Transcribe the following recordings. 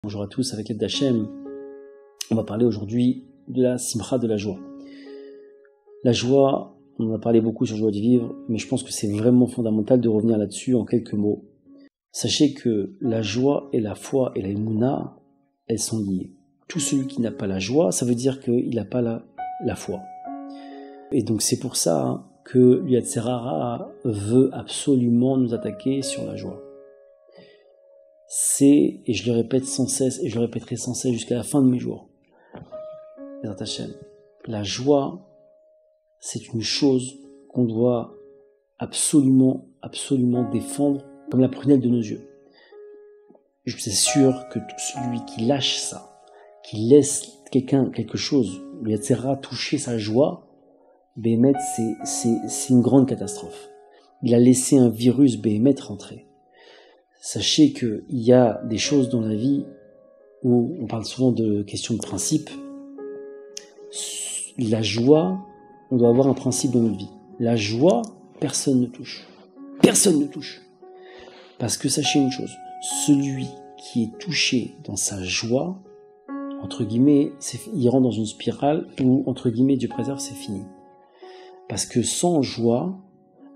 Bonjour à tous, avec l'aide d'Hachem, on va parler aujourd'hui de la simcha, de la joie. La joie, on en a parlé beaucoup sur Joie de vivre, mais je pense que c'est vraiment fondamental de revenir là-dessus en quelques mots. Sachez que la joie et la foi et la émouna, elles sont liées. Tout celui qui n'a pas la joie, ça veut dire qu'il n'a pas la foi. Et donc c'est pour ça que Yetzer Hara veut absolument nous attaquer sur la joie. C'est, et je le répète sans cesse, et je le répéterai sans cesse jusqu'à la fin de mes jours, la joie, c'est une chose qu'on doit absolument défendre comme la prunelle de nos yeux. Je suis sûr que tout celui qui lâche ça, qui laisse quelque chose, le Yetzer Hara toucher sa joie, Béhémet, c'est une grande catastrophe. Il a laissé un virus Béhémet rentrer. Sachez qu'il y a des choses dans la vie où on parle souvent de questions de principe. La joie, on doit avoir un principe dans notre vie. La joie, personne ne touche. Personne ne touche. Parce que sachez une chose, celui qui est touché dans sa joie, entre guillemets, il rentre dans une spirale où, entre guillemets, Dieu préserve, c'est fini. Parce que sans joie,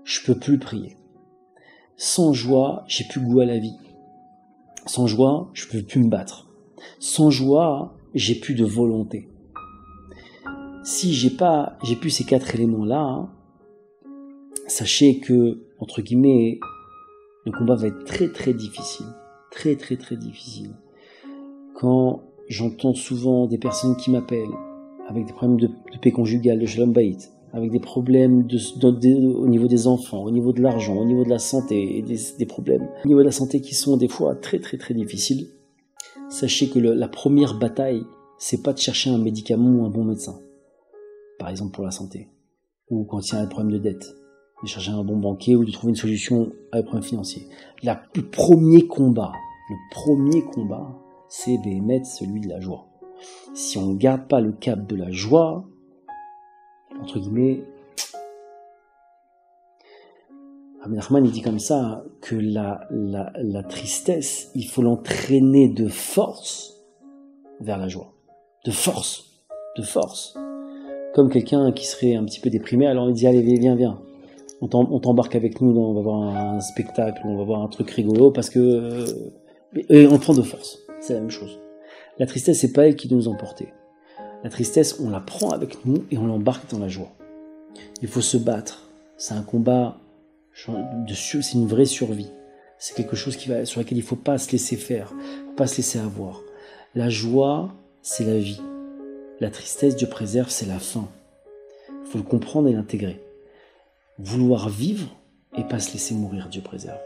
je peux plus prier. Sans joie, j'ai plus goût à la vie. Sans joie, je peux plus me battre. Sans joie, j'ai plus de volonté. Si j'ai plus ces quatre éléments-là, sachez que, entre guillemets, le combat va être très très difficile. Très très très difficile. Quand j'entends souvent des personnes qui m'appellent avec des problèmes de paix conjugale, de shalom bayit, avec des problèmes au niveau des enfants, au niveau de l'argent, au niveau de la santé, et des problèmes au niveau de la santé qui sont des fois très très très difficiles, sachez que la première bataille, c'est pas de chercher un médicament ou un bon médecin, par exemple pour la santé, ou quand il y a un problème de dette, de chercher un bon banquier ou de trouver une solution à un problème financier. Le premier combat, c'est Béhémet, celui de la joie. Si on ne garde pas le cap de la joie, entre guillemets, Rabbi Nachman il dit comme ça que la tristesse, il faut l'entraîner de force vers la joie. De force. Comme quelqu'un qui serait un petit peu déprimé, alors il dit allez viens. On t'embarque avec nous, on va voir un spectacle, on va voir un truc rigolo parce que on le prend de force. C'est la même chose. La tristesse, c'est pas elle qui doit nous emporter. La tristesse, on la prend avec nous et on l'embarque dans la joie. Il faut se battre. C'est un combat, c'est une vraie survie. C'est quelque chose sur laquelle il ne faut pas se laisser faire, il ne faut pas se laisser avoir. La joie, c'est la vie. La tristesse, Dieu préserve, c'est la fin. Il faut le comprendre et l'intégrer. Vouloir vivre et pas se laisser mourir, Dieu préserve.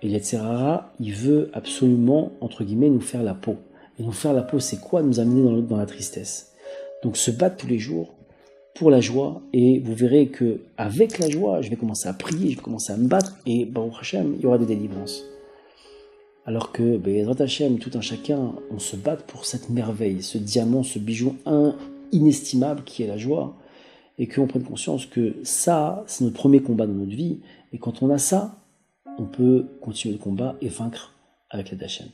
Et Yetzer Hara, il veut absolument, entre guillemets, nous faire la peau. Et nous faire la peau, c'est quoi? Nous amener dans la tristesse. Donc se battre tous les jours pour la joie, et vous verrez que avec la joie, je vais commencer à prier, je vais commencer à me battre, et Baruch Hashem, il y aura des délivrances. Alors que, Bezrat Hashem, tout un chacun, on se bat pour cette merveille, ce diamant, ce bijou inestimable qui est la joie, et qu'on prenne conscience que ça, c'est notre premier combat dans notre vie, et quand on a ça, on peut continuer le combat et vaincre avec l'aide d'Hachem.